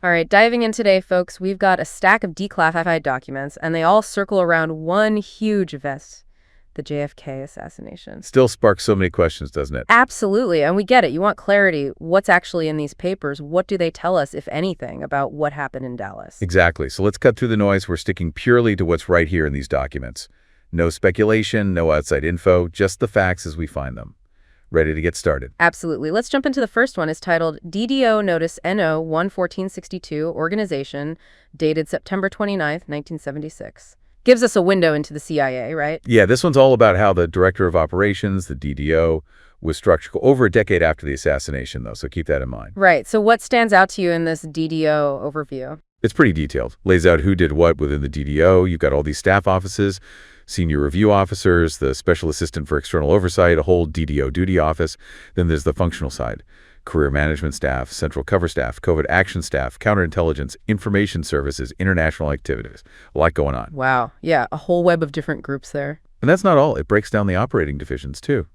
All right, diving in today, folks, we've got a stack of declassified documents, and they all circle around one huge event, the JFK assassination. Still sparks so many questions, doesn't it? Absolutely, and we get it. You want clarity. What's actually in these papers? What do they tell us, if anything, about what happened in Dallas? Exactly. So let's cut through the noise. We're sticking purely to what's right here in these documents. No speculation, no outside info, just the facts as we find them. Ready to get started? Absolutely. Let's jump into the first one. It's titled DDO Notice NO 11462 Organization, dated September 29th, 1976. Gives us a window into the CIA, right? Yeah, this one's all about how the Director of Operations, the DDO, was structured over a decade after the assassination, though, so keep that in mind. Right. So what stands out to you in this DDO overview? It's pretty detailed. Lays out who did what within the DDO. You've got all these staff offices, senior review officers, the special assistant for external oversight, a whole DDO duty office. Then there's the functional side. Career management staff, central cover staff, covert action staff, counterintelligence, information services, international activities. A lot going on. Wow. Yeah, a whole web of different groups there. And that's not all. It breaks down the operating divisions, too,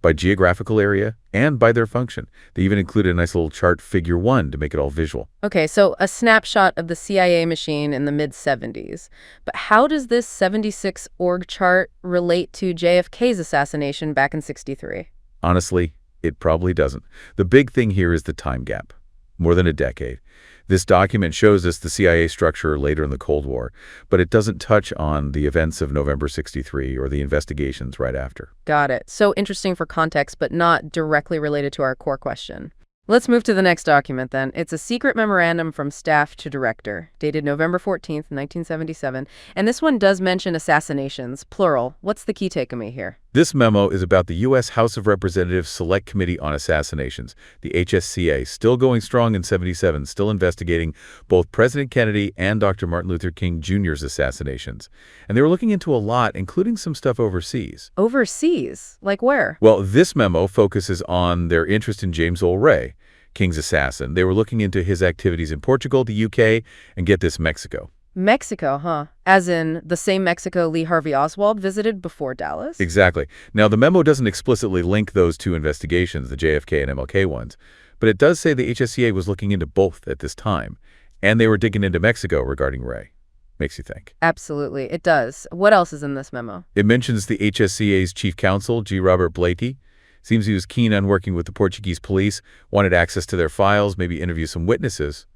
by geographical area and by their function. They even included a nice little chart, figure 1, to make it all visual. Okay, so a snapshot of the CIA machine in the mid-70s. But how does this 76 org chart relate to JFK's assassination back in '63? Honestly, it probably doesn't. The big thing here is the time gap. More than a decade. This document shows us the CIA structure later in the Cold War, but it doesn't touch on the events of November '63 or the investigations right after. Got it. So interesting for context, but not directly related to our core question. Let's move to the next document, then. It's a secret memorandum from staff to director, dated November 14th, 1977. And this one does mention assassinations, plural. What's the key takeaway here? This memo is about the U.S. House of Representatives Select Committee on Assassinations, the HSCA, still going strong in '77, still investigating both President Kennedy and Dr. Martin Luther King Jr.'s assassinations. And they were looking into a lot, including some stuff overseas. Overseas? Like where? Well, this memo focuses on their interest in James Earl Ray, King's assassin. They were looking into his activities in Portugal, the UK, and get this, Mexico. Mexico, huh? As in the same Mexico Lee Harvey Oswald visited before Dallas? Exactly. Now, the memo doesn't explicitly link those two investigations, the JFK and MLK ones, but it does say the HSCA was looking into both at this time, and they were digging into Mexico regarding Ray. Makes you think. Absolutely, it does. What else is in this memo? It mentions the HSCA's chief counsel, G. Robert Blakey. Seems he was keen on working with the Portuguese police, wanted access to their files, maybe interview some witnesses.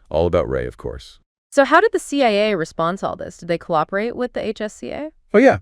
All about Ray, of course. So how did the CIA respond to all this? Did they cooperate with the HSCA? Oh, yeah.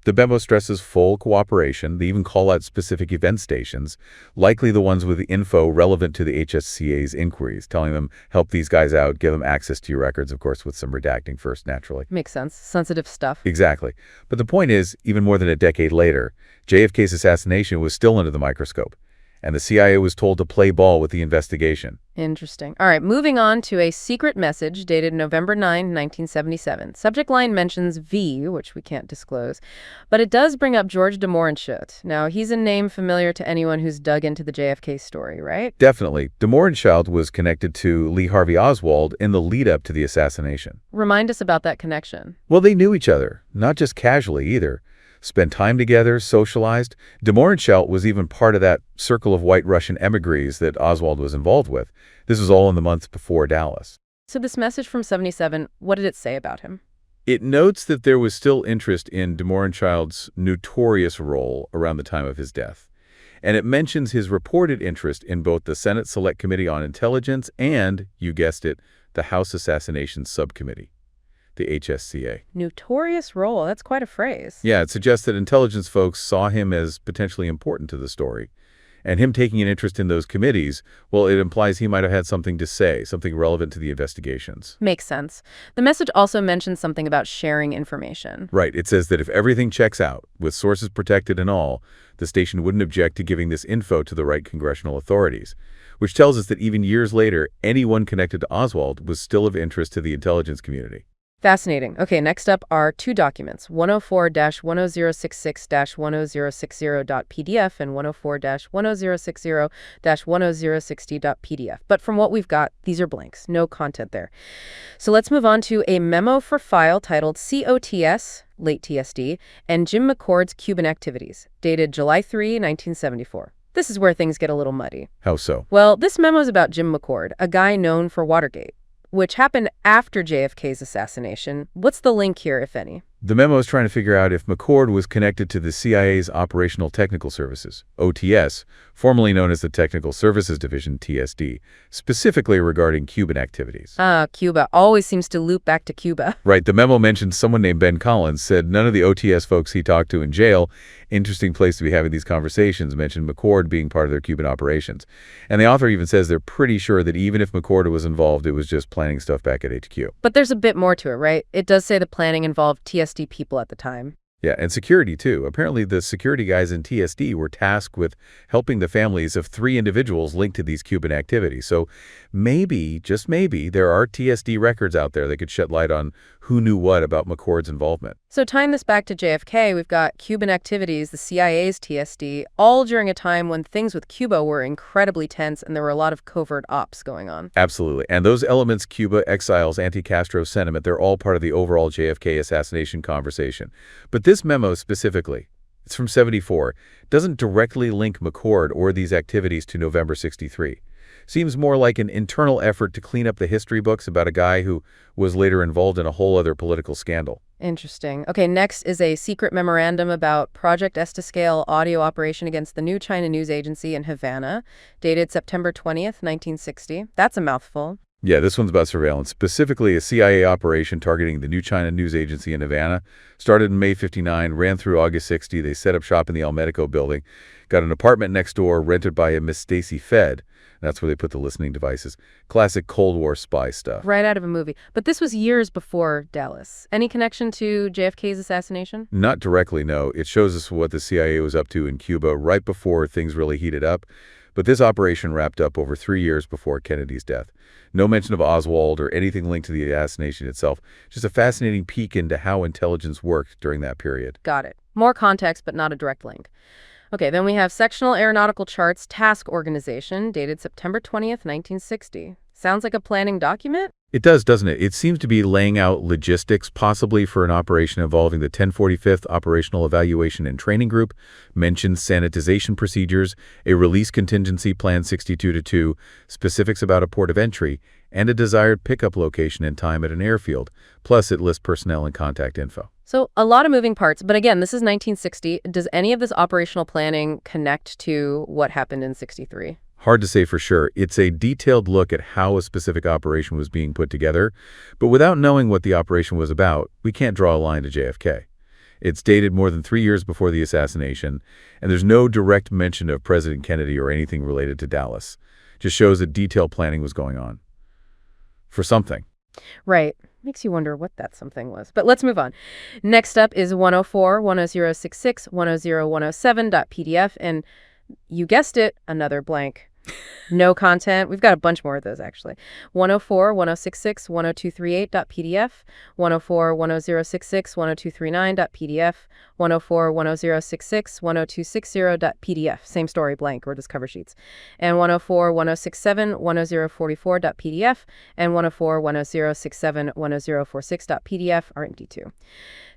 The memo stresses full cooperation. They even call out specific event stations, likely the ones with the info relevant to the HSCA's inquiries, telling them, help these guys out, give them access to your records, of course, with some redacting first, naturally. Makes sense. Sensitive stuff. Exactly. But the point is, even more than a decade later, JFK's assassination was still under the microscope, and the CIA was told to play ball with the investigation. Interesting. All right, moving on to a secret message dated November 9, 1977. Subject line mentions V, which we can't disclose, but it does bring up George de Mohrenschildt. Now, he's a name familiar to anyone who's dug into the JFK story, right? Definitely. De Mohrenschildt was connected to Lee Harvey Oswald in the lead-up to the assassination. Remind us about that connection. Well, they knew each other, not just casually either. Spent time together, socialized. De Mohrenschildt was even part of that circle of white Russian emigres that Oswald was involved with. This was all in the months before Dallas. So this message from '77, what did it say about him? It notes that there was still interest in de Mohrenschildt's notorious role around the time of his death. And it mentions his reported interest in both the Senate Select Committee on Intelligence and, you guessed it, the House Assassination Subcommittee, the HSCA. Notorious role. That's quite a phrase. Yeah, it suggests that intelligence folks saw him as potentially important to the story. And him taking an interest in those committees, well, it implies he might have had something to say, something relevant to the investigations. Makes sense. The message also mentions something about sharing information. Right. It says that if everything checks out, with sources protected and all, the station wouldn't object to giving this info to the right congressional authorities, which tells us that even years later, anyone connected to Oswald was still of interest to the intelligence community. Fascinating. Okay, next up are two documents, 104-10066-10060.pdf and 104-10060-10060.pdf. But from what we've got, these are blanks, no content there. So let's move on to a memo for file titled COTS, late TSD, and Jim McCord's Cuban Activities, dated July 3, 1974. This is where things get a little muddy. How so? Well, this memo is about Jim McCord, a guy known for Watergate. which happened after JFK's assassination. What's the link here, if any? The memo is trying to figure out if McCord was connected to the CIA's Operational Technical Services, OTS, formerly known as the Technical Services Division, TSD, specifically regarding Cuban activities. Cuba. Always seems to loop back to Cuba. Right. The memo mentioned someone named Ben Collins, said none of the OTS folks he talked to in jail, interesting place to be having these conversations, mentioned McCord being part of their Cuban operations. And the author even says they're pretty sure that even if McCord was involved, it was just planning stuff back at HQ. But there's a bit more to it, right? It does say the planning involved TSD people at the time. Yeah, and security, too. Apparently, the security guys in TSD were tasked with helping the families of 3 individuals linked to these Cuban activities. So maybe, just maybe, there are TSD records out there that could shed light on who knew what about McCord's involvement. So tying this back to JFK, we've got Cuban activities, the CIA's TSD, all during a time when things with Cuba were incredibly tense and there were a lot of covert ops going on. Absolutely. And those elements, Cuba, exiles, anti-Castro sentiment, they're all part of the overall JFK assassination conversation. But this memo specifically, it's from '74, doesn't directly link McCord or these activities to November '63. Seems more like an internal effort to clean up the history books about a guy who was later involved in a whole other political scandal. Interesting. Okay, next is a secret memorandum about Project Estascale audio operation against the New China News Agency in Havana, dated September 20th, 1960. That's a mouthful. Yeah, this one's about surveillance, specifically a CIA operation targeting the New China News Agency in Havana. Started in May '59, ran through August '60. They set up shop in the El Medico building, got an apartment next door rented by a Miss Stacy Fed. That's where they put the listening devices. Classic Cold War spy stuff. Right out of a movie. But this was years before Dallas. Any connection to JFK's assassination? Not directly, no. It shows us what the CIA was up to in Cuba right before things really heated up. But this operation wrapped up over 3 years before Kennedy's death. No mention of Oswald or anything linked to the assassination itself. Just a fascinating peek into how intelligence worked during that period. Got it. More context, but not a direct link. Okay, then we have Sectional Aeronautical Charts Task Organization, dated September 20th, 1960. Sounds like a planning document? It does, doesn't it? It seems to be laying out logistics, possibly for an operation involving the 1045th Operational Evaluation and Training Group, mentions sanitization procedures, a release contingency plan 62-2, specifics about a port of entry, and a desired pickup location and time at an airfield. Plus, it lists personnel and contact info. So a lot of moving parts, but again, this is 1960. Does any of this operational planning connect to what happened in '63? Hard to say for sure. It's a detailed look at how a specific operation was being put together, but without knowing what the operation was about, we can't draw a line to JFK. It's dated more than 3 years before the assassination, and there's no direct mention of President Kennedy or anything related to Dallas. Just shows that detailed planning was going on. For something. Right. Makes you wonder what that something was. But let's move on. Next up is 104, 10066, 107.pdf, and you guessed it, another blank. No content. We've got a bunch more of those, actually. 104, 1066, 10238.pdf, 104, 1066, 10239.pdf, 104, 1066, 10260.pdf. Same story, blank, or just cover sheets. And 104, 1067, 10044.pdf, and 104, 1067, 1046.pdf are empty too.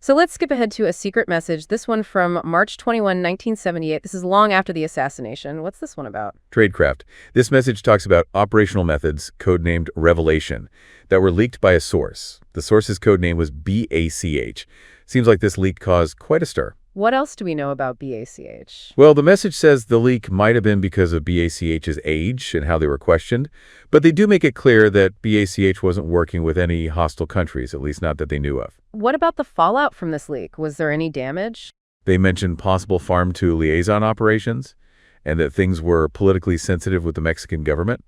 So let's skip ahead to a secret message. This one from March 21, 1978. This is long after the assassination. What's this one about? Tradecraft. This message talks about operational methods, codenamed Revelation, that were leaked by a source. The source's code name was BACH. Seems like this leak caused quite a stir. What else do we know about BACH? Well, the message says the leak might have been because of BACH's age and how they were questioned, but they do make it clear that BACH wasn't working with any hostile countries, at least not that they knew of. What about the fallout from this leak? Was there any damage? They mentioned possible farm-to-liaison operations and that things were politically sensitive with the Mexican government.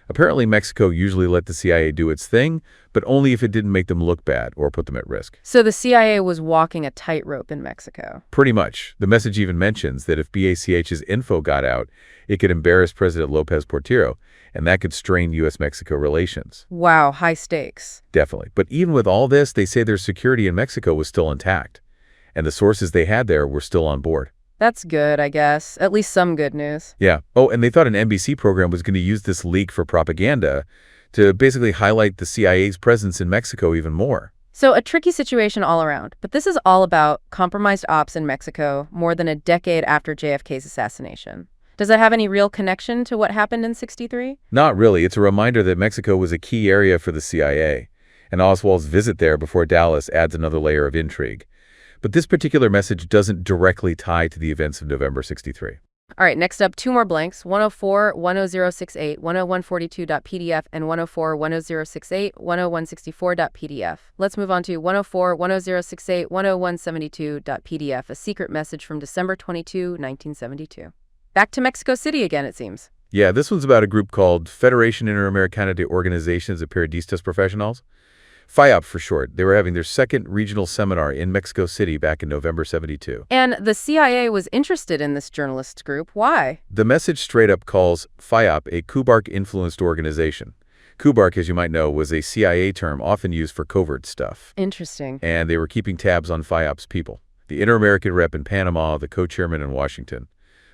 Apparently, Mexico usually let the CIA do its thing, but only if it didn't make them look bad or put them at risk. So the CIA was walking a tightrope in Mexico. Pretty much. The message even mentions that if BACH's info got out, it could embarrass President López Portillo, and that could strain U.S.-Mexico relations. Wow, high stakes. Definitely. But even with all this, they say their security in Mexico was still intact, and the sources they had there were still on board. That's good, I guess. At least some good news. Yeah. Oh, and they thought an NBC program was going to use this leak for propaganda to basically highlight the CIA's presence in Mexico even more. So a tricky situation all around. But this is all about compromised ops in Mexico more than a decade after JFK's assassination. Does it have any real connection to what happened in '63? Not really. It's a reminder that Mexico was a key area for the CIA, and Oswald's visit there before Dallas adds another layer of intrigue. But this particular message doesn't directly tie to the events of November '63. All right, next up, two more blanks, 104-10068, 10142.pdf, and 104-10068, 10164.pdf. Let's move on to 104-10068, 10172.pdf, a secret message from December 22, 1972. Back to Mexico City again, it seems. Yeah, this one's about a group called Federación Interamericana de Organizaciones de Periodistas Profesionales. FIOP for short. They were having their second regional seminar in Mexico City back in November '72. And the CIA was interested in this journalist group. Why? The message straight up calls FIOP a Kubark-influenced organization. Kubark, as you might know, was a CIA term often used for covert stuff. Interesting. And they were keeping tabs on FIOP's people. The Inter-American rep in Panama, the co-chairman in Washington.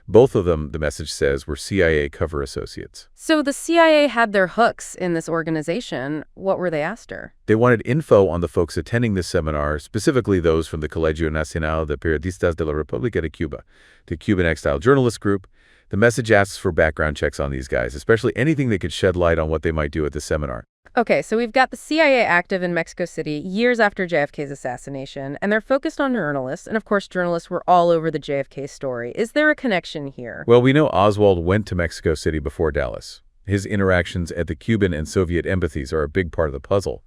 Both of them, the message says, were CIA cover associates. So the CIA had their hooks in this organization. What were they after? They wanted info on the folks attending this seminar, specifically those from the Colegio Nacional de Periodistas de la República de Cuba, the Cuban exile journalist group. The message asks for background checks on these guys, especially anything that could shed light on what they might do at the seminar. Okay, so we've got the CIA active in Mexico City years after JFK's assassination, and they're focused on journalists, and of course journalists were all over the JFK story. Is there a connection here? Well, we know Oswald went to Mexico City before Dallas. His interactions at the Cuban and Soviet embassies are a big part of the puzzle.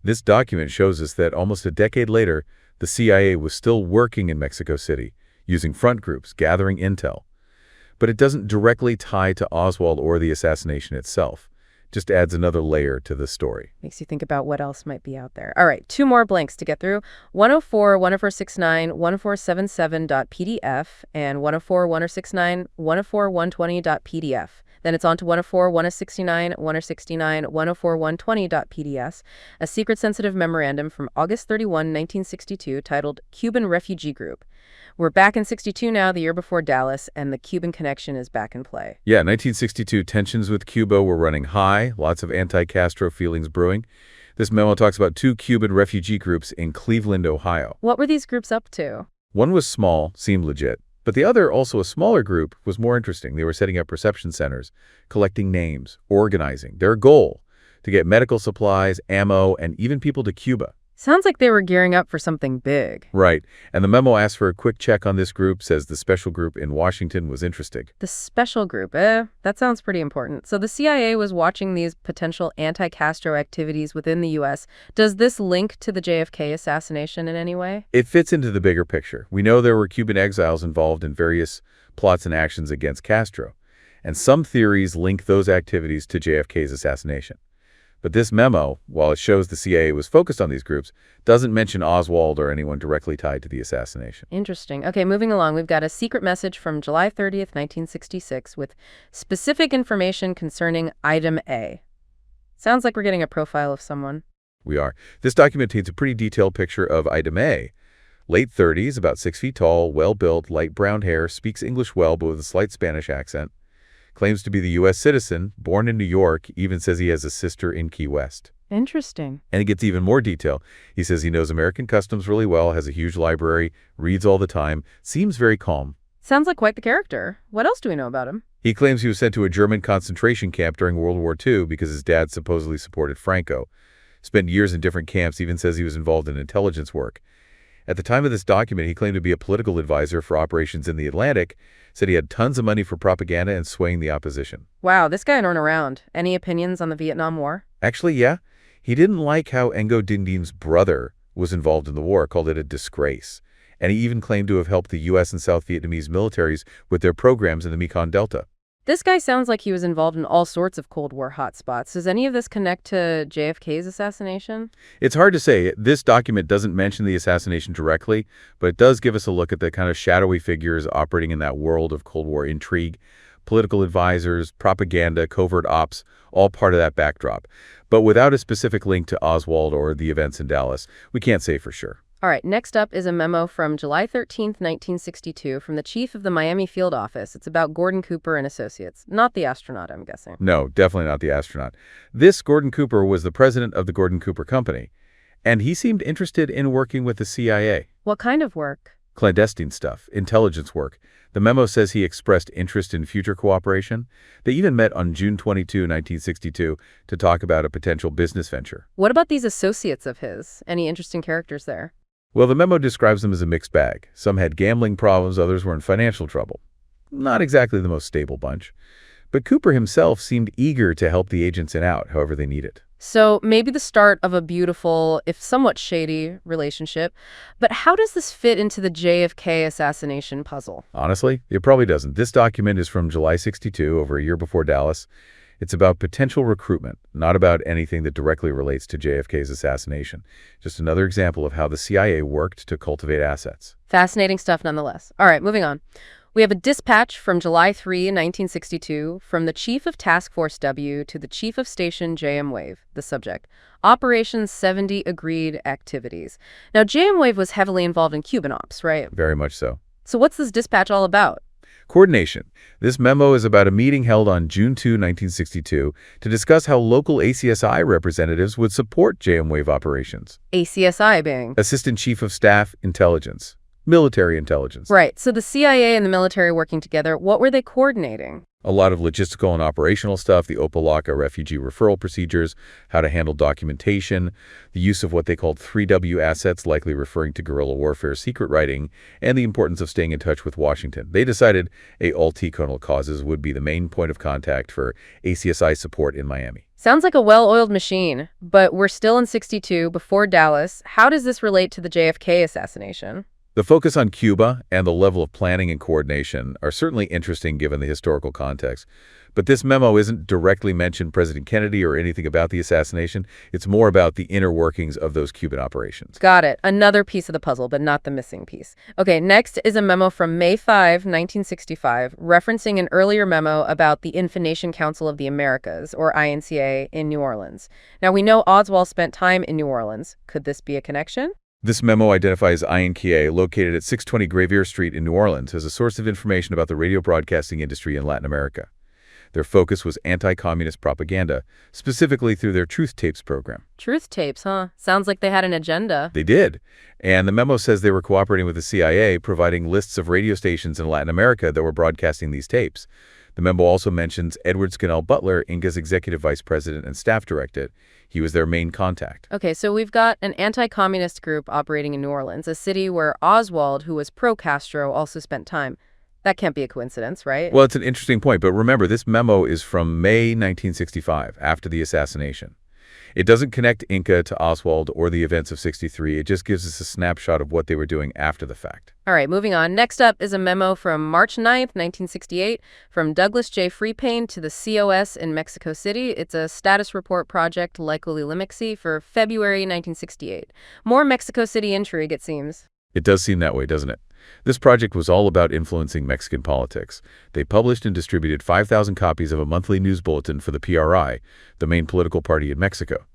This document shows us that almost a decade later, the CIA was still working in Mexico City, using front groups, gathering intel. But it doesn't directly tie to Oswald or the assassination itself. Just adds another layer to the story. Makes you think about what else might be out there. All right, two more blanks to get through. 104-10469, 10477.pdf, and 104-10469, 104-120.pdf. Then it's on to 104-169, 169, 104-120.pdf, a secret-sensitive memorandum from August 31, 1962, titled Cuban Refugee Group. We're back in '62 now, the year before Dallas, and the Cuban connection is back in play. Yeah, 1962, tensions with Cuba were running high, lots of anti-Castro feelings brewing. This memo talks about two Cuban refugee groups in Cleveland, Ohio. What were these groups up to? One was small, seemed legit, but the other, also a smaller group, was more interesting. They were setting up reception centers, collecting names, organizing. Their goal, to get medical supplies, ammo, and even people to Cuba. Sounds like they were gearing up for something big. Right. And the memo asks for a quick check on this group, says the special group in Washington was interested. The special group, that sounds pretty important. So the CIA was watching these potential anti-Castro activities within the U.S. Does this link to the JFK assassination in any way? It fits into the bigger picture. We know there were Cuban exiles involved in various plots and actions against Castro, and some theories link those activities to JFK's assassination. But this memo, while it shows the CIA was focused on these groups, doesn't mention Oswald or anyone directly tied to the assassination. Interesting. Okay, moving along, we've got a secret message from July 30th, 1966, with specific information concerning Item A. Sounds like we're getting a profile of someone. We are. This document paints a pretty detailed picture of Item A. Late 30s, about 6 feet tall, well-built, light brown hair, speaks English well but with a slight Spanish accent. Claims to be the U.S. citizen, born in New York, even says he has a sister in Key West. Interesting. And he gets even more detail. He says he knows American customs really well, has a huge library, reads all the time, seems very calm. Sounds like quite the character. What else do we know about him? He claims he was sent to a German concentration camp during World War II because his dad supposedly supported Franco. Spent years in different camps, even says he was involved in intelligence work. At the time of this document, he claimed to be a political advisor for operations in the Atlantic, said he had tons of money for propaganda and swaying the opposition. Wow, this guy known around. Any opinions on the Vietnam War? Actually, yeah. He didn't like how Ngo Dinh Diem's brother was involved in the war, called it a disgrace. And he even claimed to have helped the U.S. and South Vietnamese militaries with their programs in the Mekong Delta. This guy sounds like he was involved in all sorts of Cold War hotspots. Does any of this connect to JFK's assassination? It's hard to say. This document doesn't mention the assassination directly, but it does give us a look at the kind of shadowy figures operating in that world of Cold War intrigue. Political advisors, propaganda, covert ops, all part of that backdrop. But without a specific link to Oswald or the events in Dallas, we can't say for sure. All right, next up is a memo from July 13th, 1962, from the chief of the Miami field office. It's about Gordon Cooper and Associates. Not the astronaut, I'm guessing. No, definitely not the astronaut. This Gordon Cooper was the president of the Gordon Cooper Company, and he seemed interested in working with the CIA. What kind of work? Clandestine stuff, intelligence work. The memo says he expressed interest in future cooperation. They even met on June 22, 1962, to talk about a potential business venture. What about these associates of his? Any interesting characters there? Well, the memo describes them as a mixed bag. Some had gambling problems, others were in financial trouble. Not exactly the most stable bunch. But Cooper himself seemed eager to help the agents in out, however they need it. So maybe the start of a beautiful, if somewhat shady, relationship. But how does this fit into the JFK assassination puzzle? Honestly, it probably doesn't. This document is from July 62, over a year before Dallas. It's about potential recruitment, not about anything that directly relates to JFK's assassination. Just another example of how the CIA worked to cultivate assets. Fascinating stuff nonetheless. All right, moving on. We have a dispatch from July 3, 1962, from the Chief of Task Force W to the Chief of Station JM Wave, the subject. Operations 70 agreed activities. Now, JM Wave was heavily involved in Cuban ops, right? Very much so. So what's this dispatch all about? Coordination. This memo is about a meeting held on June 2, 1962, to discuss how local ACSI representatives would support JM Wave operations. ACSI being? Assistant Chief of Staff, Intelligence. Military intelligence. Right. So the CIA and the military working together, what were they coordinating? A lot of logistical and operational stuff, the Opalaka refugee referral procedures, how to handle documentation, the use of what they called 3W assets, likely referring to guerrilla warfare secret writing, and the importance of staying in touch with Washington. They decided a Alt-Colonel Causes would be the main point of contact for ACSI support in Miami. Sounds like a well-oiled machine, but we're still in 62, before Dallas. How does this relate to the JFK assassination? The focus on Cuba and the level of planning and coordination are certainly interesting given the historical context. But this memo isn't directly mentioned President Kennedy or anything about the assassination. It's more about the inner workings of those Cuban operations. Got it. Another piece of the puzzle, but not the missing piece. Okay, next is a memo from May 5, 1965, referencing an earlier memo about the Information Council of the Americas, or INCA, in New Orleans. Now, we know Oswald spent time in New Orleans. Could this be a connection? This memo identifies INCA, located at 620 Gravier Street in New Orleans, as a source of information about the radio broadcasting industry in Latin America. Their focus was anti-communist propaganda, specifically through their Truth Tapes program. Truth Tapes, huh? Sounds like they had an agenda. They did. And the memo says they were cooperating with the CIA, providing lists of radio stations in Latin America that were broadcasting these tapes. The memo also mentions Edward Scannell Butler, Inca's executive vice president and staff director. He was their main contact. Okay, so we've got an anti-communist group operating in New Orleans, a city where Oswald, who was pro-Castro, also spent time. That can't be a coincidence, right? Well, it's an interesting point, but remember, this memo is from May 1965, after the assassination. It doesn't connect Inca to Oswald or the events of 63. It just gives us a snapshot of what they were doing after the fact. All right, moving on. Next up is a memo from March 9th, 1968, from Douglas J. Freepain to the COS in Mexico City. It's a status report project, likely Limixi, for February 1968. More Mexico City intrigue, it seems. It does seem that way, doesn't it? This project was all about influencing Mexican politics. They published and distributed 5,000 copies of a monthly news bulletin for the PRI, the main political party in Mexico.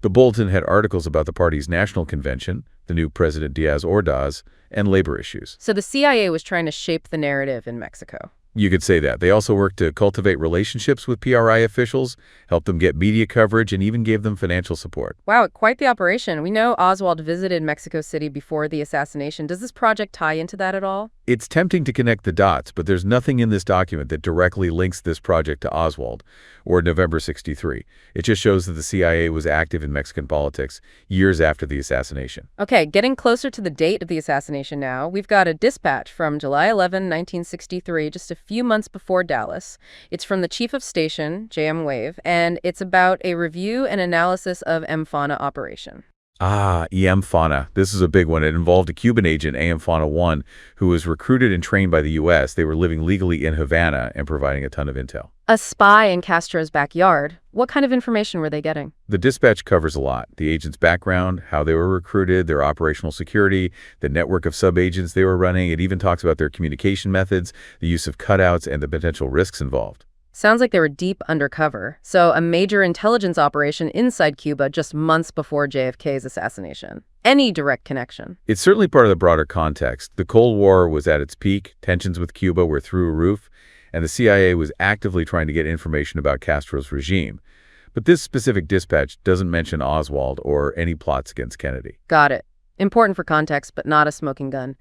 The bulletin had articles about the party's national convention, the new President Diaz Ordaz, and labor issues. So the CIA was trying to shape the narrative in Mexico. You could say that. They also worked to cultivate relationships with PRI officials, helped them get media coverage, and even gave them financial support. Wow, quite the operation. We know Oswald visited Mexico City before the assassination. Does this project tie into that at all? It's tempting to connect the dots, but there's nothing in this document that directly links this project to Oswald or November 63. It just shows that the CIA was active in Mexican politics years after the assassination. Okay, getting closer to the date of the assassination now, we've got a dispatch from July 11, 1963, just a few months before Dallas. It's from the Chief of Station, JM Wave, and it's about a review and analysis of M-Fauna operation. Ah, EM-Fauna. This is a big one. It involved a Cuban agent, AM-Fauna 1, who was recruited and trained by the U.S. They were living legally in Havana and providing a ton of intel. A spy in Castro's backyard. What kind of information were they getting? The dispatch covers a lot. The agent's background, how they were recruited, their operational security, the network of sub-agents they were running. It even talks about their communication methods, the use of cutouts, and the potential risks involved. Sounds like they were deep undercover. So a major intelligence operation inside Cuba just months before JFK's assassination. Any direct connection? It's certainly part of the broader context. The Cold War was at its peak. Tensions with Cuba were through a roof, and the CIA was actively trying to get information about Castro's regime. But this specific dispatch doesn't mention Oswald or any plots against Kennedy. Got it. Important for context, but not a smoking gun.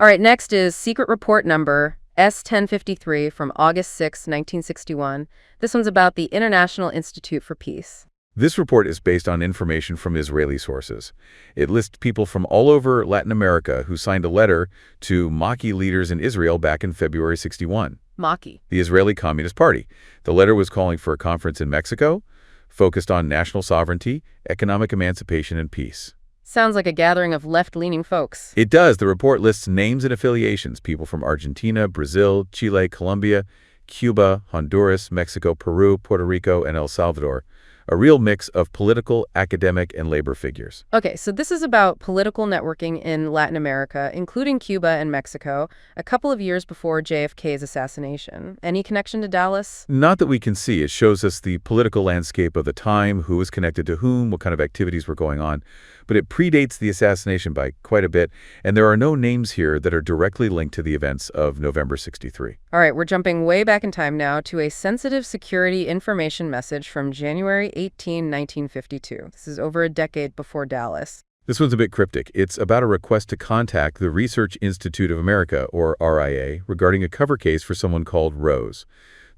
All right, next is secret report number S1053 from August 6, 1961. This one's about the International Institute for Peace. This report is based on information from Israeli sources. It lists people from all over Latin America who signed a letter to Maki leaders in Israel back in February 61. Maki. The Israeli Communist Party. The letter was calling for a conference in Mexico, focused on national sovereignty, economic emancipation, and peace. Sounds like a gathering of left-leaning folks. It does. The report lists names and affiliations, people from Argentina, Brazil, Chile, Colombia, Cuba, Honduras, Mexico, Peru, Puerto Rico, and El Salvador. A real mix of political, academic, and labor figures. Okay, so this is about political networking in Latin America, including Cuba and Mexico, a couple of years before JFK's assassination. Any connection to Dallas? Not that we can see. It shows us the political landscape of the time, who was connected to whom, what kind of activities were going on. But it predates the assassination by quite a bit, and there are no names here that are directly linked to the events of November 63. All right, we're jumping way back in time now to a sensitive security information message from January 18, 1952. This is over a decade before Dallas. This one's a bit cryptic. It's about a request to contact the Research Institute of America, or RIA, regarding a cover case for someone called Rose.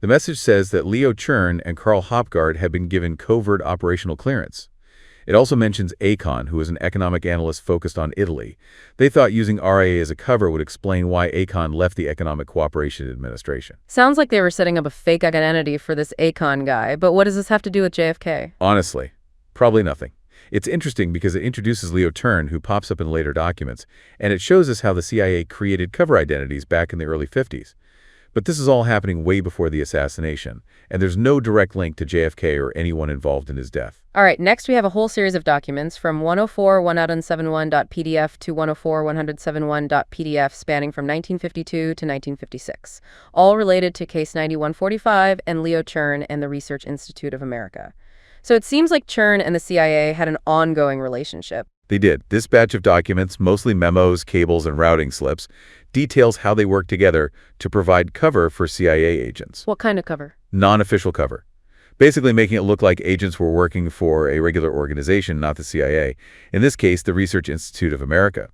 The message says that Leo Chern and Carl Hopgaard had been given covert operational clearance. It also mentions Akon, who was an economic analyst focused on Italy. They thought using RIA as a cover would explain why Akon left the Economic Cooperation Administration. Sounds like they were setting up a fake identity for this Akon guy, but what does this have to do with JFK? Honestly, probably nothing. It's interesting because it introduces Leo Chern, who pops up in later documents, and it shows us how the CIA created cover identities back in the early 50s. But this is all happening way before the assassination, and there's no direct link to JFK or anyone involved in his death. All right, next we have a whole series of documents from 104-171.pdf to 104-171.pdf spanning from 1952 to 1956, all related to Case 9145 and Leo Chern and the Research Institute of America. So it seems like Chern and the CIA had an ongoing relationship. They did. This batch of documents, mostly memos, cables, and routing slips, details how they worked together to provide cover for CIA agents. What kind of cover? Non-official cover. Basically making it look like agents were working for a regular organization, not the CIA. In this case, the Research Institute of America.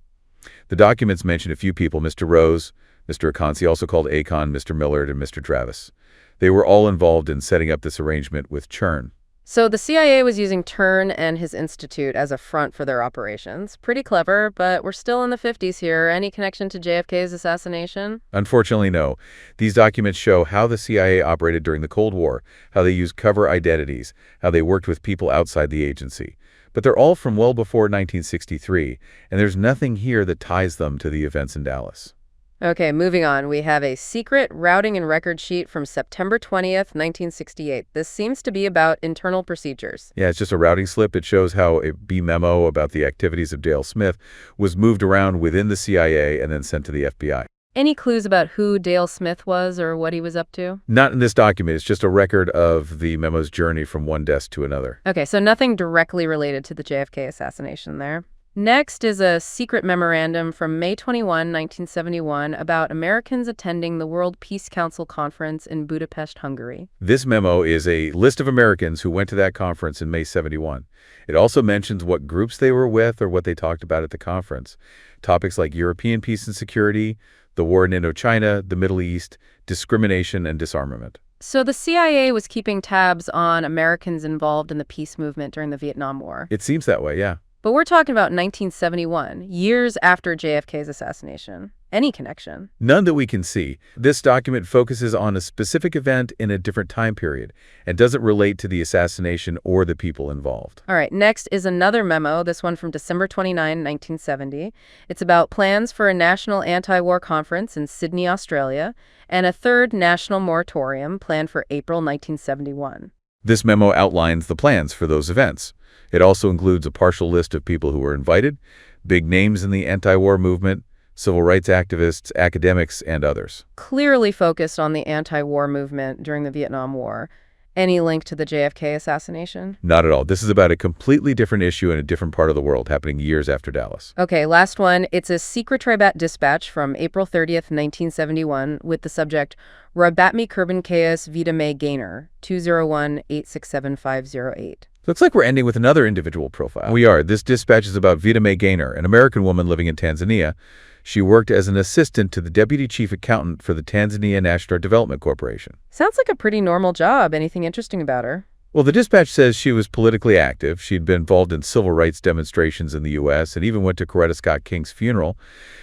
The documents mention a few people, Mr. Rose, Mr. Akansi, also called Akon, Mr. Millard, and Mr. Travis. They were all involved in setting up this arrangement with Chern. So the CIA was using Chern and his institute as a front for their operations. Pretty clever, but we're still in the 50s here. Any connection to JFK's assassination? Unfortunately, no. These documents show how the CIA operated during the Cold War, how they used cover identities, how they worked with people outside the agency. But they're all from well before 1963, and there's nothing here that ties them to the events in Dallas. Okay, moving on. We have a secret routing and record sheet from September 20th, 1968. This seems to be about internal procedures. Yeah, it's just a routing slip. It shows how a B memo about the activities of Dale Smith was moved around within the CIA and then sent to the FBI. Any clues about who Dale Smith was or what he was up to? Not in this document. It's just a record of the memo's journey from one desk to another. Okay, so nothing directly related to the JFK assassination there. Next is a secret memorandum from May 21, 1971, about Americans attending the World Peace Council conference in Budapest, Hungary. This memo is a list of Americans who went to that conference in May 71. It also mentions what groups they were with or what they talked about at the conference. Topics like European peace and security, the war in Indochina, the Middle East, discrimination and disarmament. So the CIA was keeping tabs on Americans involved in the peace movement during the Vietnam War. It seems that way, yeah. But we're talking about 1971, years after JFK's assassination. Any connection? None that we can see. This document focuses on a specific event in a different time period and doesn't relate to the assassination or the people involved. All right, next is another memo, this one from December 29, 1970. It's about plans for a national anti-war conference in Sydney, Australia, and a third national moratorium planned for April 1971. This memo outlines the plans for those events. It also includes a partial list of people who were invited, big names in the anti-war movement, civil rights activists, academics, and others. Clearly focused on the anti-war movement during the Vietnam War. Any link to the JFK assassination? Not at all. This is about a completely different issue in a different part of the world happening years after Dallas. Okay, last one. It's a secret Tribat dispatch from April 30th, 1971 with the subject Rabatmi Kurban Chaos Vita May Gainer 201-867508. Looks like we're ending with another individual profile. We are. This dispatch is about Vita Mae Gaynor, an American woman living in Tanzania. She worked as an assistant to the deputy chief accountant for the Tanzania National Development Corporation. Sounds like a pretty normal job. Anything interesting about her? Well, the dispatch says she was politically active. She'd been involved in civil rights demonstrations in the U.S. and even went to Coretta Scott King's funeral.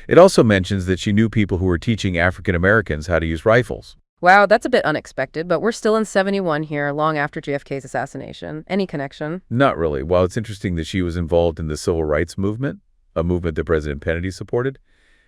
It also mentions that she knew people who were teaching African Americans how to use rifles. Wow, that's a bit unexpected, but we're still in 71 here, long after JFK's assassination. Any connection? Not really. While it's interesting that she was involved in the civil rights movement, a movement that President Kennedy supported,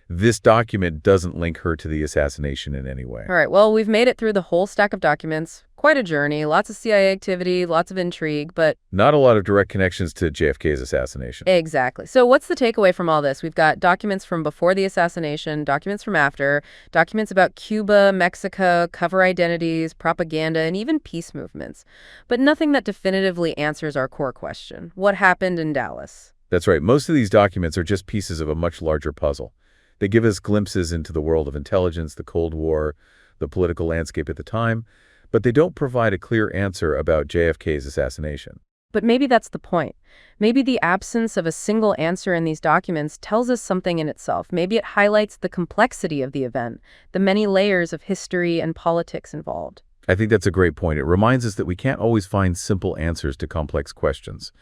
this document doesn't link her to the assassination in any way. All right, well, we've made it through the whole stack of documents. Quite a journey, lots of CIA activity, lots of intrigue, but not a lot of direct connections to JFK's assassination. Exactly. So what's the takeaway from all this? We've got documents from before the assassination, documents from after, documents about Cuba, Mexico, cover identities, propaganda, and even peace movements. But nothing that definitively answers our core question. What happened in Dallas? That's right. Most of these documents are just pieces of a much larger puzzle. They give us glimpses into the world of intelligence, the Cold War, the political landscape at the time, but they don't provide a clear answer about JFK's assassination. But maybe that's the point. Maybe the absence of a single answer in these documents tells us something in itself. Maybe it highlights the complexity of the event, the many layers of history and politics involved. I think that's a great point. It reminds us that we can't always find simple answers to complex questions.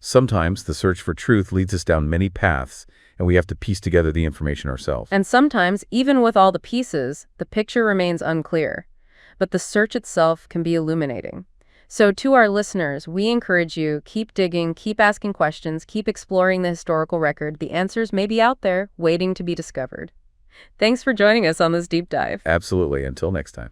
Sometimes the search for truth leads us down many paths, and we have to piece together the information ourselves. And sometimes, even with all the pieces, the picture remains unclear. But the search itself can be illuminating. So to our listeners, we encourage you, keep digging, keep asking questions, keep exploring the historical record. The answers may be out there, waiting to be discovered. Thanks for joining us on this deep dive. Absolutely. Until next time.